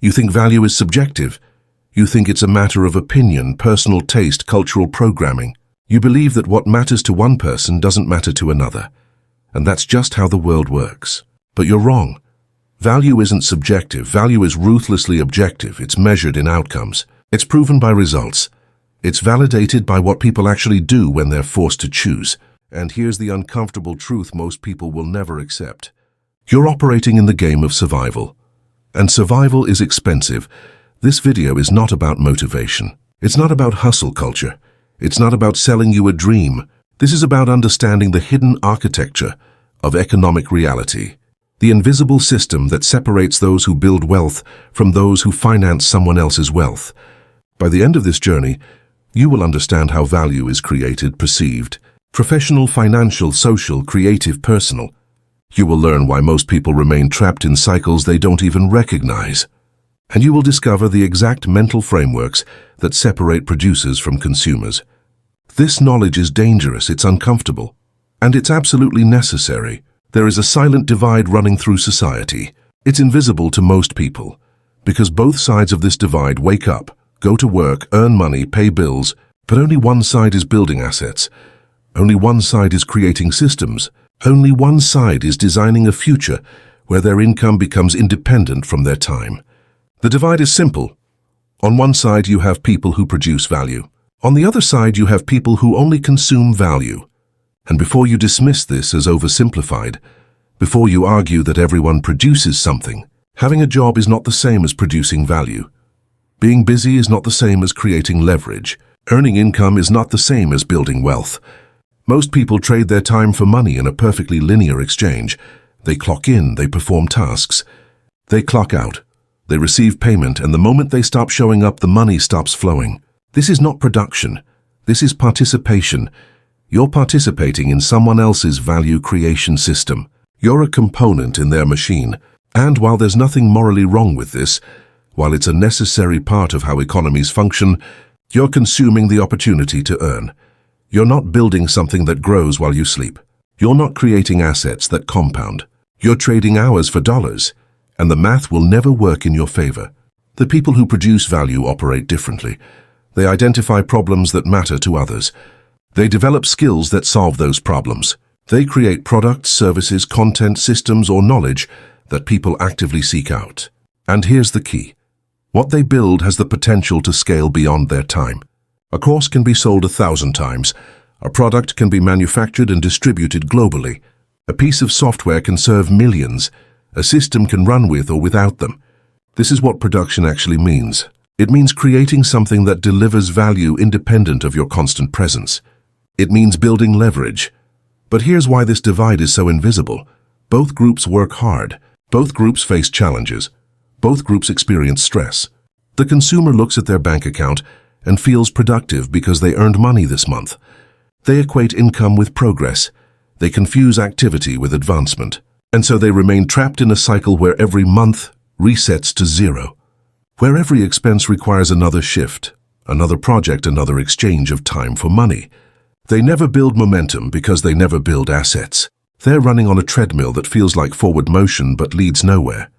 You think value is subjective. You think it's a matter of opinion, personal taste, cultural programming. You believe that what matters to one person doesn't matter to another. And that's just how the world works. But you're wrong. Value isn't subjective. Value is ruthlessly objective. It's measured in outcomes. It's proven by results. It's validated by what people actually do when they're forced to choose. And here's the uncomfortable truth most people will never accept. You're operating in the game of survival. And survival is expensive. This video is not about motivation. It's not about hustle culture. It's not about selling you a dream. This is about understanding the hidden architecture of economic reality. The invisible system that separates those who build wealth from those who finance someone else's wealth. By the end of this journey, you will understand how value is created, perceived, professional, financial, social, creative, personal. You will learn why most people remain trapped in cycles they don't even recognize. And you will discover the exact mental frameworks that separate producers from consumers. This knowledge is dangerous, it's uncomfortable, and it's absolutely necessary. There is a silent divide running through society. It's invisible to most people, because both sides of this divide wake up, go to work, earn money, pay bills, but only one side is building assets. Only one side is creating systems. Only one side is designing a future where their income becomes independent from their time. The divide is simple. On one side you have people who produce value. On the other side you have people who only consume value. And before you dismiss this as oversimplified, before you argue that everyone produces something, having a job is not the same as producing value. Being busy is not the same as creating leverage. Earning income is not the same as building wealth. Most people trade their time for money in a perfectly linear exchange. They clock in, they perform tasks. They clock out. They receive payment, and the moment they stop showing up, the money stops flowing. This is not production. This is participation. You're participating in someone else's value creation system. You're a component in their machine. And while there's nothing morally wrong with this, while it's a necessary part of how economies function, you're consuming the opportunity to earn. You're not building something that grows while you sleep. You're not creating assets that compound. You're trading hours for dollars, and the math will never work in your favor. The people who produce value operate differently. They identify problems that matter to others. They develop skills that solve those problems. They create products, services, content, systems, or knowledge that people actively seek out. And here's the key. What they build has the potential to scale beyond their time. A course can be sold 1,000 times. A product can be manufactured and distributed globally. A piece of software can serve millions. A system can run with or without them. This is what production actually means. It means creating something that delivers value independent of your constant presence. It means building leverage. But here's why this divide is so invisible. Both groups work hard. Both groups face challenges. Both groups experience stress. The consumer looks at their bank account and feels productive because they earned money this month. They equate income with progress. They confuse activity with advancement. And so they remain trapped in a cycle where every month resets to zero. Where every expense requires another shift, another project, another exchange of time for money. They never build momentum because they never build assets. They're running on a treadmill that feels like forward motion but leads nowhere.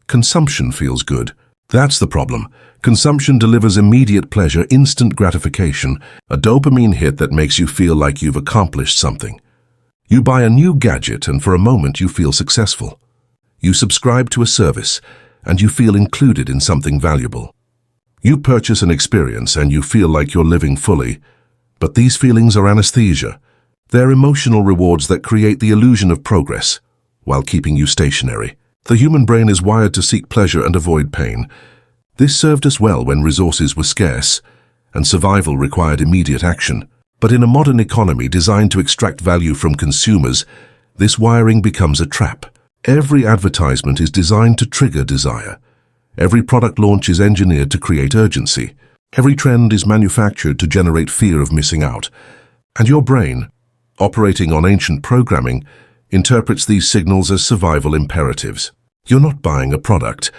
Consumption feels good. That's the problem. Consumption delivers immediate pleasure, instant gratification, a dopamine hit that makes you feel like you've accomplished something. You buy a new gadget and for a moment you feel successful. You subscribe to a service and you feel included in something valuable. You purchase an experience and you feel like you're living fully. But these feelings are anesthesia. They're emotional rewards that create the illusion of progress while keeping you stationary. The human brain is wired to seek pleasure and avoid pain. This served us well when resources were scarce and survival required immediate action. But in a modern economy designed to extract value from consumers, this wiring becomes a trap. Every advertisement is designed to trigger desire. Every product launch is engineered to create urgency. Every trend is manufactured to generate fear of missing out. And your brain, operating on ancient programming, interprets these signals as survival imperatives. You're not buying a product.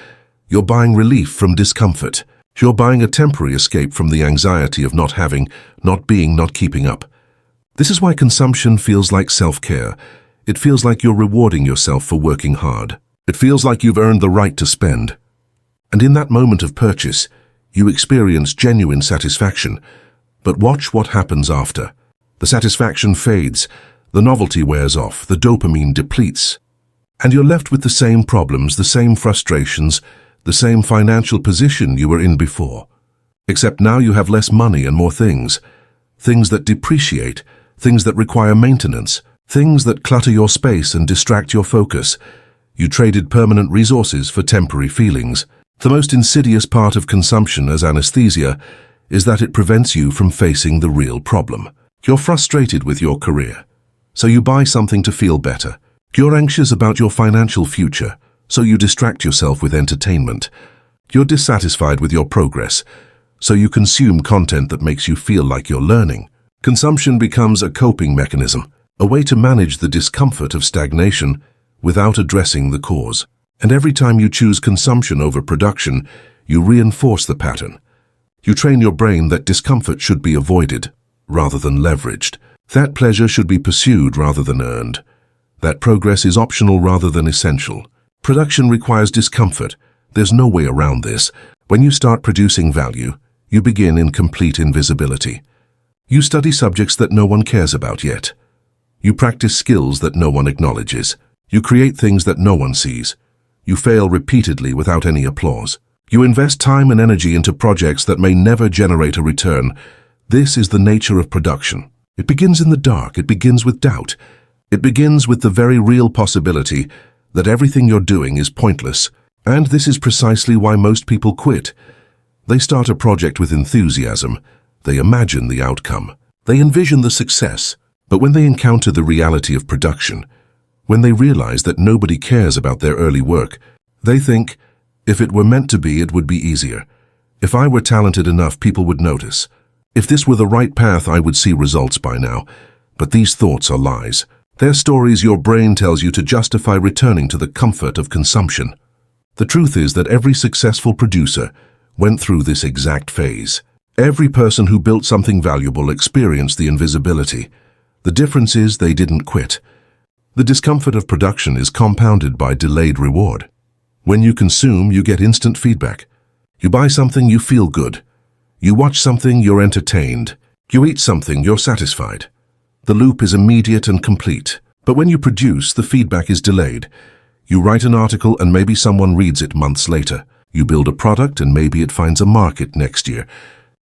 You're buying relief from discomfort. You're buying a temporary escape from the anxiety of not having, not being, not keeping up. This is why consumption feels like self-care. It feels like you're rewarding yourself for working hard. It feels like you've earned the right to spend. And in that moment of purchase, you experience genuine satisfaction. But watch what happens after. The satisfaction fades, the novelty wears off, the dopamine depletes. And you're left with the same problems, the same frustrations, the same financial position you were in before. Except now you have less money and more things. Things that depreciate, things that require maintenance, things that clutter your space and distract your focus. You traded permanent resources for temporary feelings. The most insidious part of consumption as anesthesia is that it prevents you from facing the real problem. You're frustrated with your career, so you buy something to feel better. You're anxious about your financial future, so you distract yourself with entertainment. You're dissatisfied with your progress, so you consume content that makes you feel like you're learning. Consumption becomes a coping mechanism, a way to manage the discomfort of stagnation without addressing the cause. And every time you choose consumption over production, you reinforce the pattern. You train your brain that discomfort should be avoided rather than leveraged. That pleasure should be pursued rather than earned. That progress is optional rather than essential. Production requires discomfort. There's no way around this. When you start producing value, you begin in complete invisibility. You study subjects that no one cares about yet. You practice skills that no one acknowledges. You create things that no one sees. You fail repeatedly without any applause. You invest time and energy into projects that may never generate a return. This is the nature of production. It begins in the dark. It begins with doubt. It begins with the very real possibility that everything you're doing is pointless. And this is precisely why most people quit. They start a project with enthusiasm. They imagine the outcome. They envision the success. But when they encounter the reality of production, when they realize that nobody cares about their early work, they think, if it were meant to be, it would be easier. If I were talented enough, people would notice. If this were the right path, I would see results by now. But these thoughts are lies. They're stories your brain tells you to justify returning to the comfort of consumption. The truth is that every successful producer went through this exact phase. Every person who built something valuable experienced the invisibility. The difference is they didn't quit. The discomfort of production is compounded by delayed reward. When you consume, you get instant feedback. You buy something, you feel good. You watch something, you're entertained. You eat something, you're satisfied. The loop is immediate and complete. But when you produce, the feedback is delayed. You write an article and maybe someone reads it months later. You build a product and maybe it finds a market next year.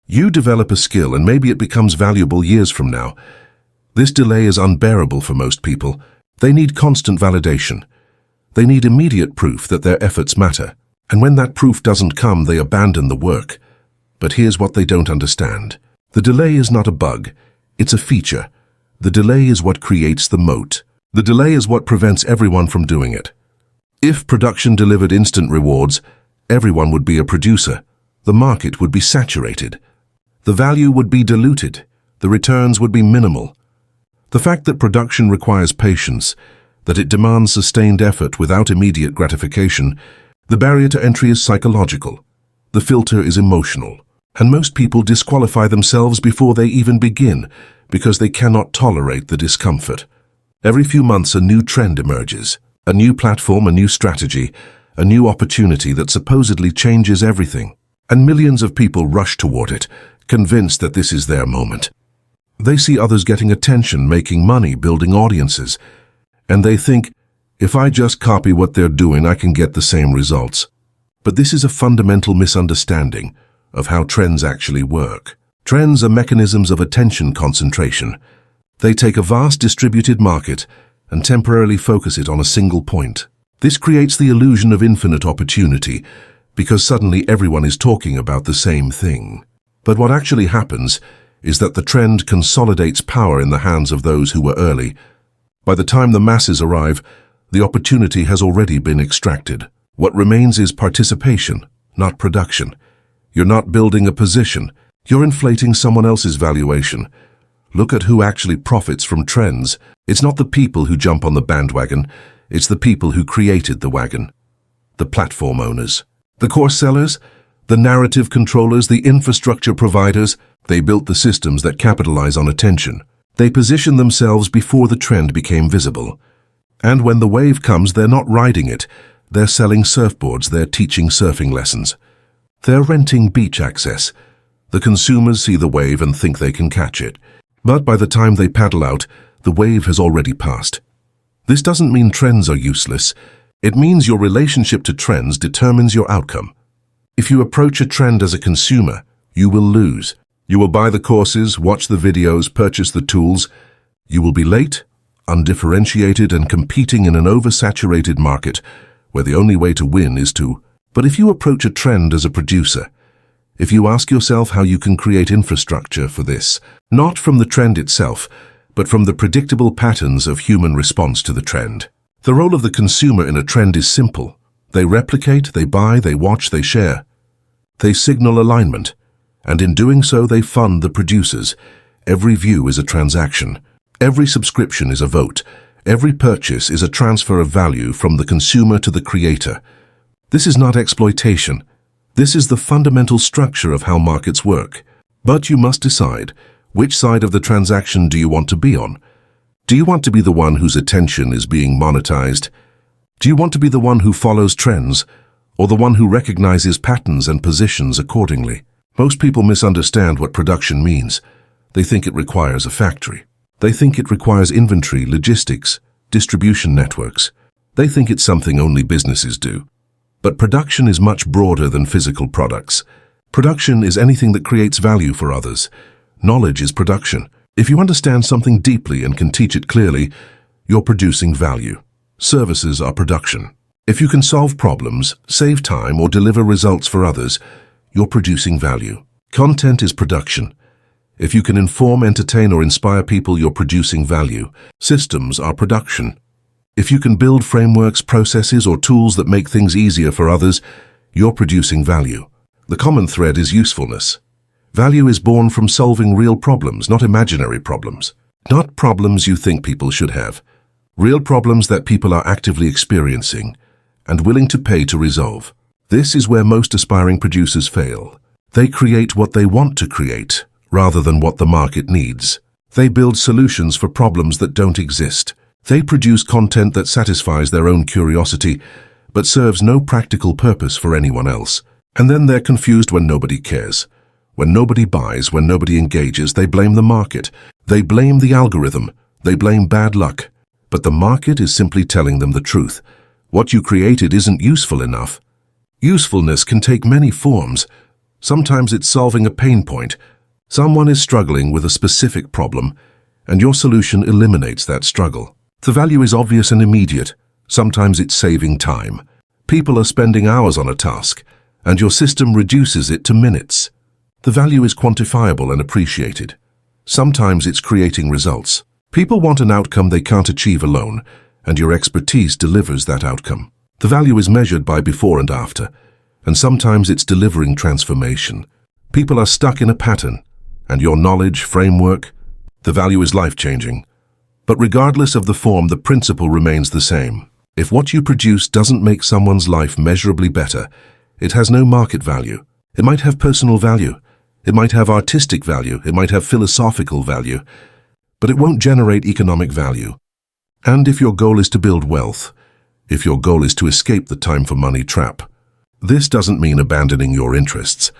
You develop a skill and maybe it becomes valuable years from now. This delay is unbearable for most people. They need constant validation. They need immediate proof that their efforts matter. And when that proof doesn't come, they abandon the work. But here's what they don't understand. The delay is not a bug. It's a feature. The delay is what creates the moat. The delay is what prevents everyone from doing it. If production delivered instant rewards, everyone would be a producer. The market would be saturated. The value would be diluted. The returns would be minimal. The fact that production requires patience, that it demands sustained effort without immediate gratification, the barrier to entry is psychological. The filter is emotional. And most people disqualify themselves before they even begin because they cannot tolerate the discomfort. Every few months a new trend emerges, a new platform, a new strategy, a new opportunity that supposedly changes everything. And millions of people rush toward it, convinced that this is their moment. They see others getting attention, making money, building audiences, and they think, if I just copy what they're doing, I can get the same results. But this is a fundamental misunderstanding of how trends actually work. Trends are mechanisms of attention concentration. They take a vast distributed market and temporarily focus it on a single point. This creates the illusion of infinite opportunity because suddenly everyone is talking about the same thing. But what actually happens is that the trend consolidates power in the hands of those who were early. By the time the masses arrive, the opportunity has already been extracted. What remains is participation, not production. You're not building a position. You're inflating someone else's valuation. Look at who actually profits from trends. It's not the people who jump on the bandwagon. It's the people who created the wagon. The platform owners. The course sellers, the narrative controllers, the infrastructure providers. They built the systems that capitalize on attention. They position themselves before the trend became visible. And when the wave comes, they're not riding it. They're selling surfboards, they're teaching surfing lessons. They're renting beach access. The consumers see the wave and think they can catch it. But by the time they paddle out, the wave has already passed. This doesn't mean trends are useless. It means your relationship to trends determines your outcome. If you approach a trend as a consumer, you will lose. You will buy the courses, watch the videos, purchase the tools. You will be late, undifferentiated, and competing in an oversaturated market where the only way to win is to. But if you approach a trend as a producer, if you ask yourself how you can create infrastructure for this, not from the trend itself, but from the predictable patterns of human response to the trend. The role of the consumer in a trend is simple. They replicate, they buy, they watch, they share. They signal alignment, and in doing so they fund the producers. Every view is a transaction. Every subscription is a vote. Every purchase is a transfer of value from the consumer to the creator. This is not exploitation. This is the fundamental structure of how markets work. But you must decide, which side of the transaction do you want to be on? Do you want to be the one whose attention is being monetized? Do you want to be the one who follows trends, or the one who recognizes patterns and positions accordingly? Most people misunderstand what production means. They think it requires a factory. They think it requires inventory, logistics, distribution networks. They think it's something only businesses do. But production is much broader than physical products. Production is anything that creates value for others. Knowledge is production. If you understand something deeply and can teach it clearly, you're producing value. Services are production. If you can solve problems, save time, or deliver results for others, you're producing value. Content is production. If you can inform, entertain, or inspire people, you're producing value. Systems are production. If you can build frameworks, processes, or tools that make things easier for others, you're producing value. The common thread is usefulness. Value is born from solving real problems, not imaginary problems. Not problems you think people should have. Real problems that people are actively experiencing and willing to pay to resolve. This is where most aspiring producers fail. They create what they want to create, rather than what the market needs. They build solutions for problems that don't exist. They produce content that satisfies their own curiosity, but serves no practical purpose for anyone else. And then they're confused when nobody cares. When nobody buys, when nobody engages, they blame the market. They blame the algorithm. They blame bad luck. But the market is simply telling them the truth. What you created isn't useful enough. Usefulness can take many forms. Sometimes it's solving a pain point. Someone is struggling with a specific problem, and your solution eliminates that struggle. The value is obvious and immediate. Sometimes it's saving time. People are spending hours on a task, and your system reduces it to minutes. The value is quantifiable and appreciated. Sometimes it's creating results. People want an outcome they can't achieve alone, and your expertise delivers that outcome. The value is measured by before and after, and sometimes it's delivering transformation. People are stuck in a pattern, and your knowledge, framework, the value is life-changing. But regardless of the form, the principle remains the same. If what you produce doesn't make someone's life measurably better, it has no market value. It might have personal value. It might have artistic value. It might have philosophical value. But it won't generate economic value. And if your goal is to build wealth, if your goal is to escape the time for money trap, this doesn't mean abandoning your interests.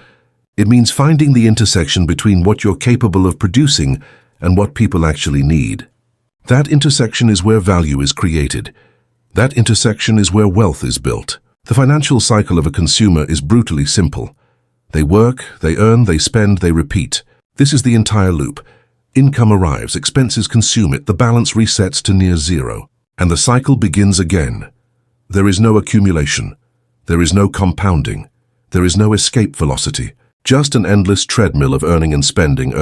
It means finding the intersection between what you're capable of producing and what people actually need. That intersection is where value is created. That intersection is where wealth is built. The financial cycle of a consumer is brutally simple. They work, they earn, they spend, they repeat. This is the entire loop. Income arrives, expenses consume it, the balance resets to near zero, and the cycle begins again. There is no accumulation. There is no compounding. There is no escape velocity. Just an endless treadmill of earning and spending,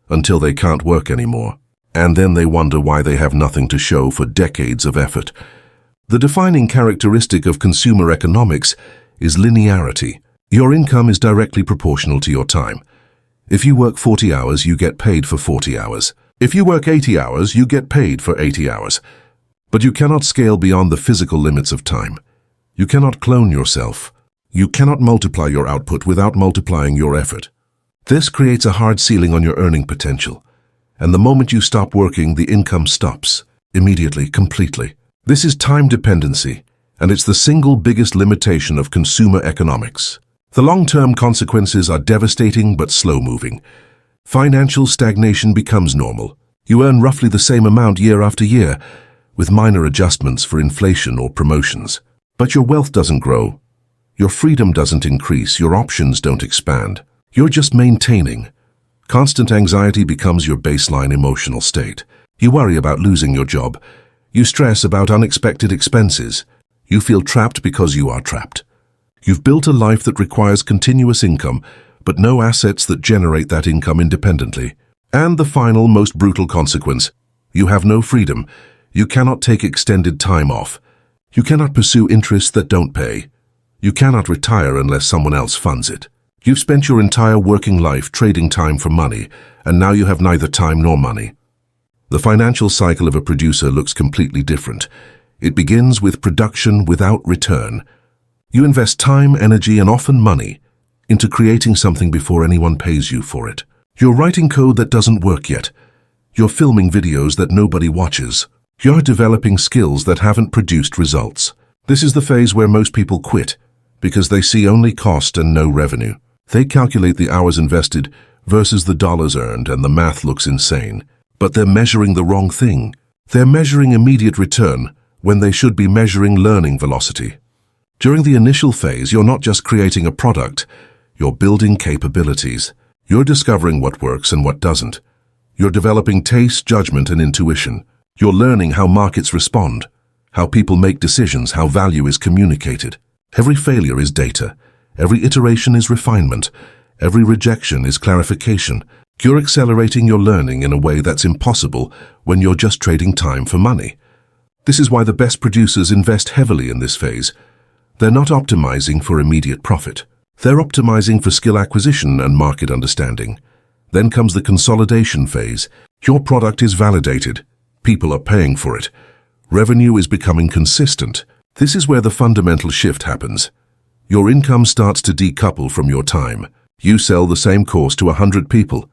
until they can't work anymore. And then they wonder why they have nothing to show for decades of effort. The defining characteristic of consumer economics is linearity. Your income is directly proportional to your time. If you work 40 hours, you get paid for 40 hours. If you work 80 hours, you get paid for 80 hours. But you cannot scale beyond the physical limits of time. You cannot clone yourself. You cannot multiply your output without multiplying your effort. This creates a hard ceiling on your earning potential. And the moment you stop working, the income stops. Immediately, completely. This is time dependency. And it's the single biggest limitation of consumer economics. The long-term consequences are devastating but slow-moving. Financial stagnation becomes normal. You earn roughly the same amount year after year, with minor adjustments for inflation or promotions. But your wealth doesn't grow. Your freedom doesn't increase. Your options don't expand. You're just maintaining. Constant anxiety becomes your baseline emotional state. You worry about losing your job. You stress about unexpected expenses. You feel trapped because you are trapped. You've built a life that requires continuous income, but no assets that generate that income independently. And the final, most brutal consequence: you have no freedom. You cannot take extended time off. You cannot pursue interests that don't pay. You cannot retire unless someone else funds it. You've spent your entire working life trading time for money, and now you have neither time nor money. The financial cycle of a producer looks completely different. It begins with production without return. You invest time, energy, and often money into creating something before anyone pays you for it. You're writing code that doesn't work yet. You're filming videos that nobody watches. You're developing skills that haven't produced results. This is the phase where most people quit because they see only cost and no revenue. They calculate the hours invested versus the dollars earned, and the math looks insane. But they're measuring the wrong thing. They're measuring immediate return when they should be measuring learning velocity. During the initial phase, you're not just creating a product, you're building capabilities. You're discovering what works and what doesn't. You're developing taste, judgment, and intuition. You're learning how markets respond, how people make decisions, how value is communicated. Every failure is data. Every iteration is refinement. Every rejection is clarification. You're accelerating your learning in a way that's impossible when you're just trading time for money. This is why the best producers invest heavily in this phase. They're not optimizing for immediate profit. They're optimizing for skill acquisition and market understanding. Then comes the consolidation phase. Your product is validated. People are paying for it. Revenue is becoming consistent. This is where the fundamental shift happens. Your income starts to decouple from your time. You sell the same course to 100 people.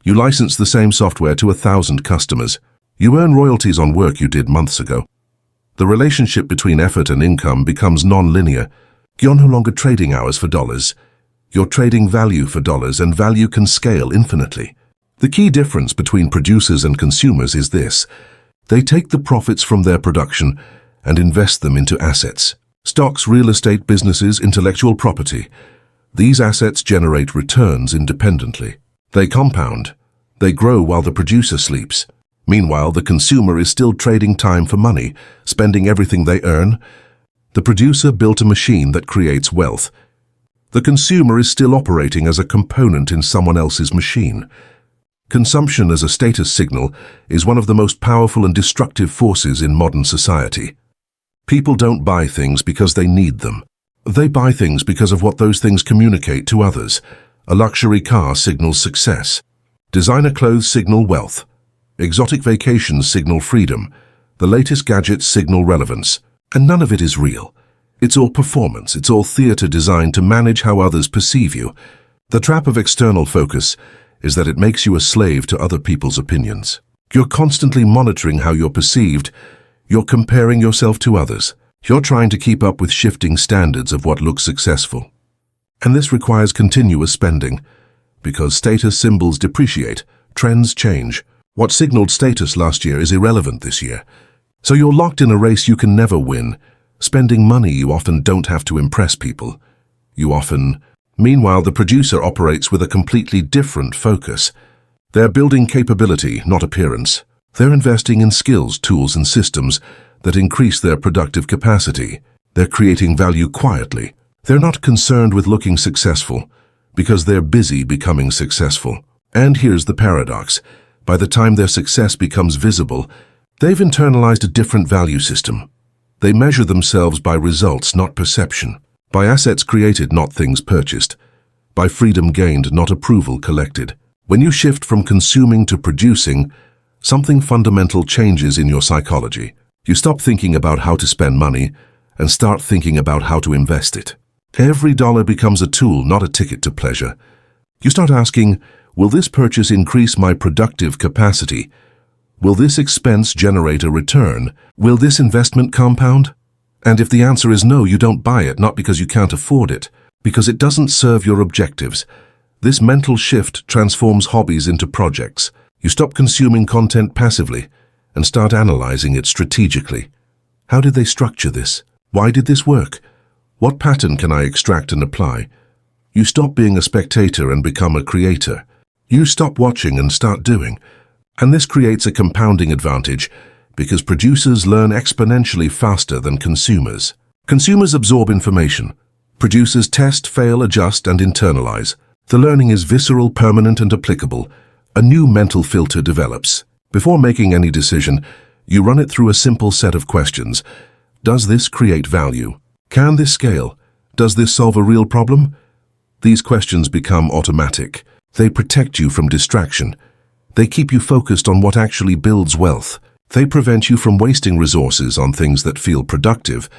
You license the same software to 1,000 customers. You earn royalties on work you did months ago. The relationship between effort and income becomes non-linear. You're no longer trading hours for dollars. You're trading value for dollars, and value can scale infinitely. The key difference between producers and consumers is this: they take the profits from their production and invest them into assets. Stocks, real estate, businesses, intellectual property. These assets generate returns independently. They compound. They grow while the producer sleeps. Meanwhile, the consumer is still trading time for money, spending everything they earn. The producer built a machine that creates wealth. The consumer is still operating as a component in someone else's machine. Consumption as a status signal is one of the most powerful and destructive forces in modern society. People don't buy things because they need them. They buy things because of what those things communicate to others. A luxury car signals success. Designer clothes signal wealth. Exotic vacations signal freedom. The latest gadgets signal relevance. And none of it is real. It's all performance. It's all theater designed to manage how others perceive you. The trap of external focus is that it makes you a slave to other people's opinions. You're constantly monitoring how you're perceived. You're comparing yourself to others. You're trying to keep up with shifting standards of what looks successful. And this requires continuous spending, because status symbols depreciate, trends change. What signaled status last year is irrelevant this year. So you're locked in a race you can never win, spending money you often don't have to impress people. Meanwhile, the producer operates with a completely different focus. They're building capability, not appearance. They're investing in skills, tools, and systems that increase their productive capacity. They're creating value quietly. They're not concerned with looking successful, because they're busy becoming successful. And here's the paradox. By the time their success becomes visible, they've internalized a different value system. They measure themselves by results, not perception. By assets created, not things purchased. By freedom gained, not approval collected. When you shift from consuming to producing, something fundamental changes in your psychology. You stop thinking about how to spend money and start thinking about how to invest it. Every dollar becomes a tool, not a ticket to pleasure. You start asking, will this purchase increase my productive capacity? Will this expense generate a return? Will this investment compound? And if the answer is no, you don't buy it, not because you can't afford it, because it doesn't serve your objectives. This mental shift transforms hobbies into projects. You stop consuming content passively and start analyzing it strategically. How did they structure this? Why did this work? What pattern can I extract and apply? You stop being a spectator and become a creator. You stop watching and start doing. And this creates a compounding advantage because producers learn exponentially faster than consumers. Consumers absorb information. Producers test, fail, adjust, and internalize. The learning is visceral, permanent, and applicable. A new mental filter develops. Before making any decision, you run it through a simple set of questions. Does this create value? Can this scale? Does this solve a real problem? These questions become automatic. They protect you from distraction. They keep you focused on what actually builds wealth. They prevent you from wasting resources on things that feel productive,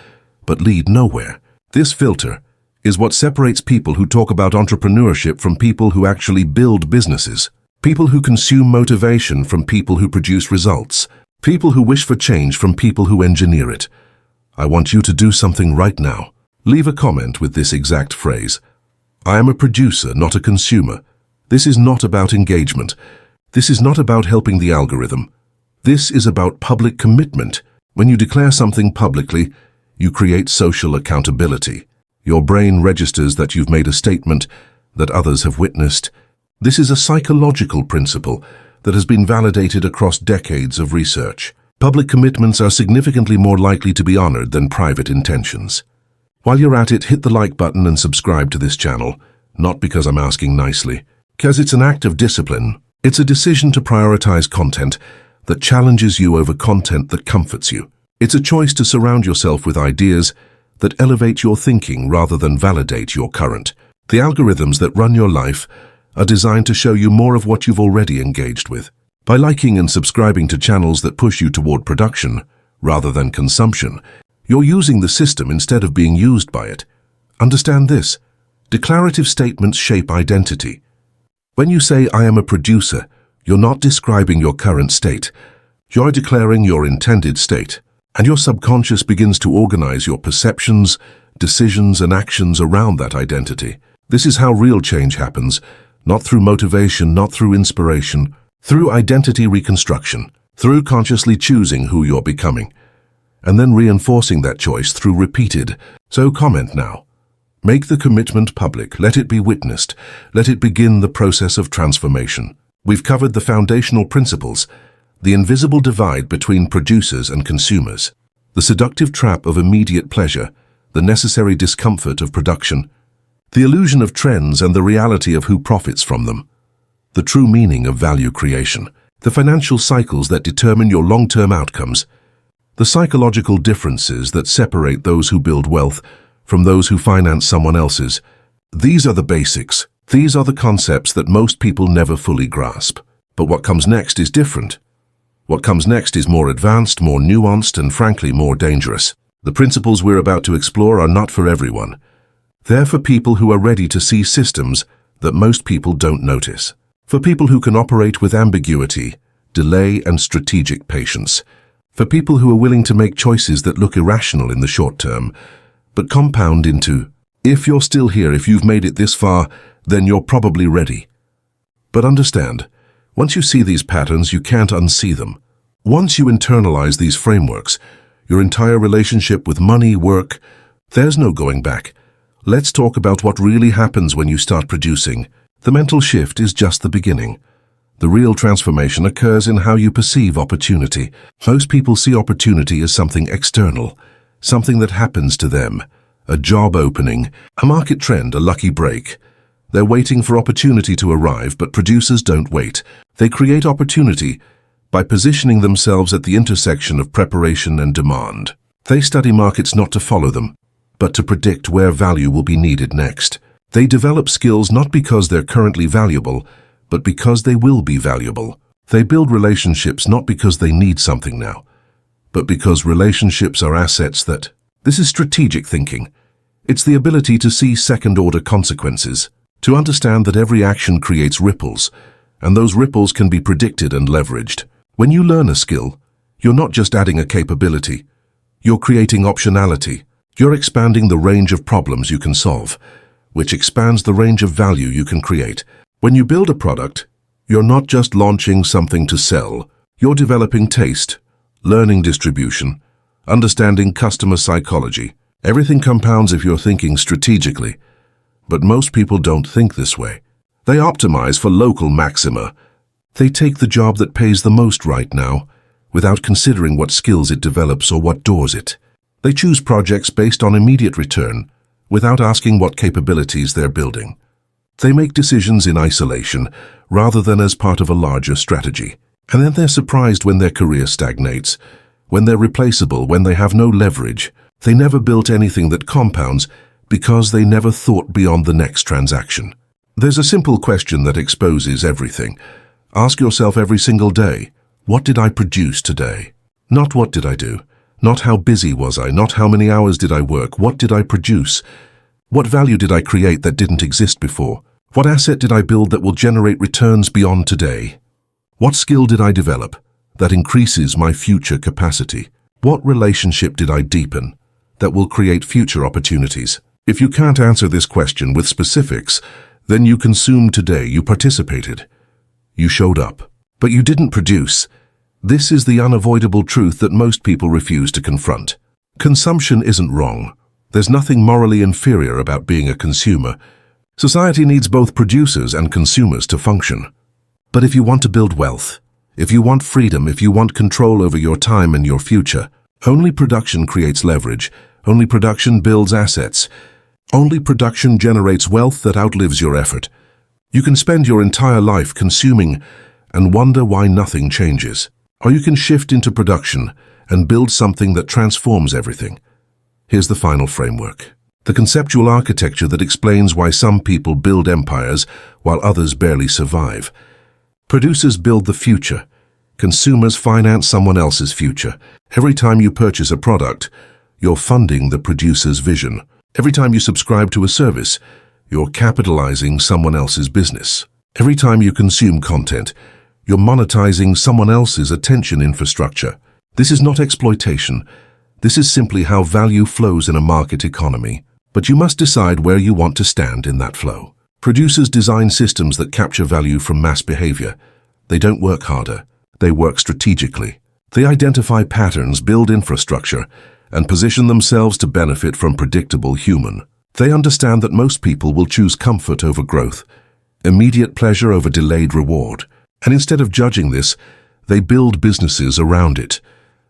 but lead nowhere. This filter is what separates people who talk about entrepreneurship from people who actually build businesses. People who consume motivation from people who produce results. People who wish for change from people who engineer it. I want you to do something right now. Leave a comment with this exact phrase. I am a producer, not a consumer. This is not about engagement. This is not about helping the algorithm. This is about public commitment. When you declare something publicly, you create social accountability. Your brain registers that you've made a statement that others have witnessed. This is a psychological principle that has been validated across decades of research. Public commitments are significantly more likely to be honored than private intentions. While you're at it, hit the like button and subscribe to this channel, not because I'm asking nicely, because it's an act of discipline. It's a decision to prioritize content that challenges you over content that comforts you. It's a choice to surround yourself with ideas that elevate your thinking rather than validate your current. The algorithms that run your life are designed to show you more of what you've already engaged with. By liking and subscribing to channels that push you toward production rather than consumption, you're using the system instead of being used by it. Understand this. Declarative statements shape identity. When you say, I am a producer, you're not describing your current state. You're declaring your intended state. And your subconscious begins to organize your perceptions, decisions, and actions around that identity. This is how real change happens, not through motivation, not through inspiration, through identity reconstruction, through consciously choosing who you're becoming, and then reinforcing that choice through repeated. So comment now. Make the commitment public. Let it be witnessed. Let it begin the process of transformation. We've covered the foundational principles, the invisible divide between producers and consumers, the seductive trap of immediate pleasure, the necessary discomfort of production, the illusion of trends and the reality of who profits from them, the true meaning of value creation, the financial cycles that determine your long-term outcomes, the psychological differences that separate those who build wealth from those who finance someone else's. These are the basics. These are the concepts that most people never fully grasp. But what comes next is different. What comes next is more advanced, more nuanced, and frankly more dangerous. The principles we're about to explore are not for everyone. They're for people who are ready to see systems that most people don't notice. For people who can operate with ambiguity, delay, and strategic patience. For people who are willing to make choices that look irrational in the short term, but compound into, if you're still here, if you've made it this far, then you're probably ready. But understand, once you see these patterns, you can't unsee them. Once you internalize these frameworks, your entire relationship with money, work, there's no going back. Let's talk about what really happens when you start producing. The mental shift is just the beginning. The real transformation occurs in how you perceive opportunity. Most people see opportunity as something external, something that happens to them, a job opening, a market trend, a lucky break. They're waiting for opportunity to arrive, but producers don't wait. They create opportunity by positioning themselves at the intersection of preparation and demand. They study markets not to follow them, but to predict where value will be needed next. They develop skills not because they're currently valuable, but because they will be valuable. They build relationships not because they need something now, but because relationships are assets that... This is strategic thinking. It's the ability to see second-order consequences, to understand that every action creates ripples, and those ripples can be predicted and leveraged. When you learn a skill, you're not just adding a capability. You're creating optionality. You're expanding the range of problems you can solve, which expands the range of value you can create. When you build a product, you're not just launching something to sell. You're developing taste, learning distribution, understanding customer psychology. Everything compounds if you're thinking strategically. But most people don't think this way. They optimize for local maxima. They take the job that pays the most right now, without considering what skills it develops or what doors it. They choose projects based on immediate return, without asking what capabilities they're building. They make decisions in isolation, rather than as part of a larger strategy. And then they're surprised when their career stagnates, when they're replaceable, when they have no leverage. They never built anything that compounds because they never thought beyond the next transaction. There's a simple question that exposes everything. Ask yourself every single day, what did I produce today? Not what did I do? Not how busy was I? Not how many hours did I work? What did I produce? What value did I create that didn't exist before? What asset did I build that will generate returns beyond today? What skill did I develop that increases my future capacity? What relationship did I deepen that will create future opportunities? If you can't answer this question with specifics, then you consumed today, you participated. You showed up, but you didn't produce. This is the unavoidable truth that most people refuse to confront. Consumption isn't wrong. There's nothing morally inferior about being a consumer. Society needs both producers and consumers to function. But if you want to build wealth, if you want freedom, if you want control over your time and your future, only production creates leverage. Only production builds assets. Only production generates wealth that outlives your effort. You can spend your entire life consuming and wonder why nothing changes. Or you can shift into production and build something that transforms everything. Here's the final framework. The conceptual architecture that explains why some people build empires while others barely survive. Producers build the future. Consumers finance someone else's future. Every time you purchase a product, you're funding the producer's vision. Every time you subscribe to a service, you're capitalizing someone else's business. Every time you consume content, you're monetizing someone else's attention infrastructure. This is not exploitation. This is simply how value flows in a market economy. But you must decide where you want to stand in that flow. Producers design systems that capture value from mass behavior. They don't work harder. They work strategically. They identify patterns, build infrastructure, and position themselves to benefit from predictable human. They understand that most people will choose comfort over growth, immediate pleasure over delayed reward. And instead of judging this, they build businesses around it.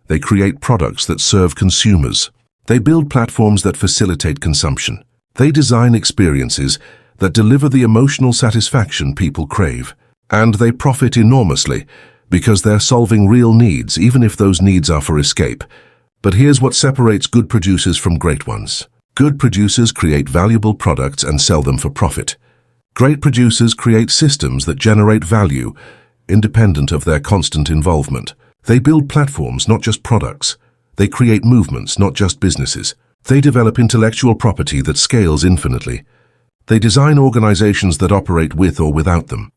They create products that serve consumers. They build platforms that facilitate consumption. They design experiences that deliver the emotional satisfaction people crave. And they profit enormously because they're solving real needs, even if those needs are for escape. But here's what separates good producers from great ones. Good producers create valuable products and sell them for profit. Great producers create systems that generate value, independent of their constant involvement. They build platforms, not just products. They create movements, not just businesses. They develop intellectual property that scales infinitely. They design organizations that operate with or without them.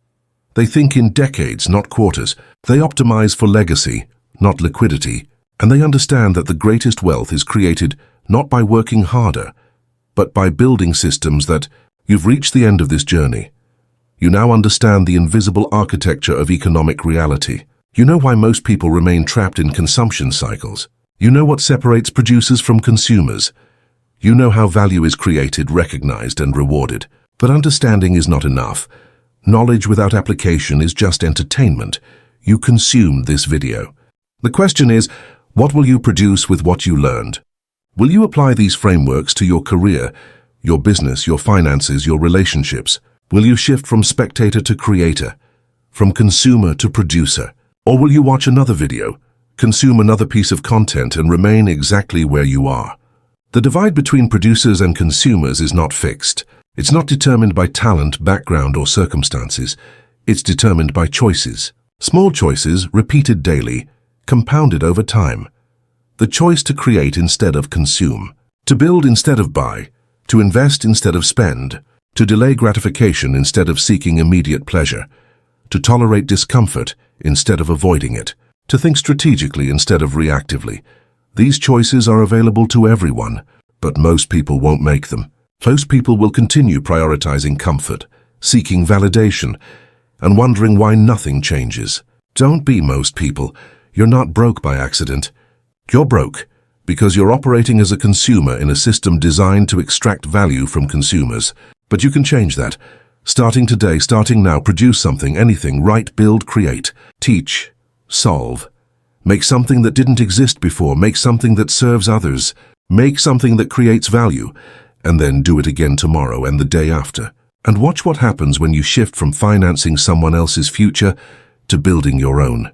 They think in decades, not quarters. They optimize for legacy, not liquidity. And they understand that the greatest wealth is created not by working harder, but by building systems that you've reached the end of this journey. You now understand the invisible architecture of economic reality. You know why most people remain trapped in consumption cycles. You know what separates producers from consumers. You know how value is created, recognized, and rewarded. But understanding is not enough. Knowledge without application is just entertainment. You consumed this video. The question is, what will you produce with what you learned? Will you apply these frameworks to your career, your business, your finances, your relationships? Will you shift from spectator to creator, from consumer to producer? Or will you watch another video, consume another piece of content, and remain exactly where you are? The divide between producers and consumers is not fixed. It's not determined by talent, background, or circumstances. It's determined by choices. Small choices, repeated daily, compounded over time. The choice to create instead of consume, to build instead of buy, to invest instead of spend, to delay gratification instead of seeking immediate pleasure, to tolerate discomfort instead of avoiding it, to think strategically instead of reactively. These choices are available to everyone, but most people won't make them. Most people will continue prioritizing comfort, seeking validation, and wondering why nothing changes. Don't be most people. You're not broke by accident. You're broke because you're operating as a consumer in a system designed to extract value from consumers. But you can change that. Starting today, starting now, produce something, anything, write, build, create, teach, solve. Make something that didn't exist before, make something that serves others, make something that creates value, and then do it again tomorrow and the day after. And watch what happens when you shift from financing someone else's future to building your own.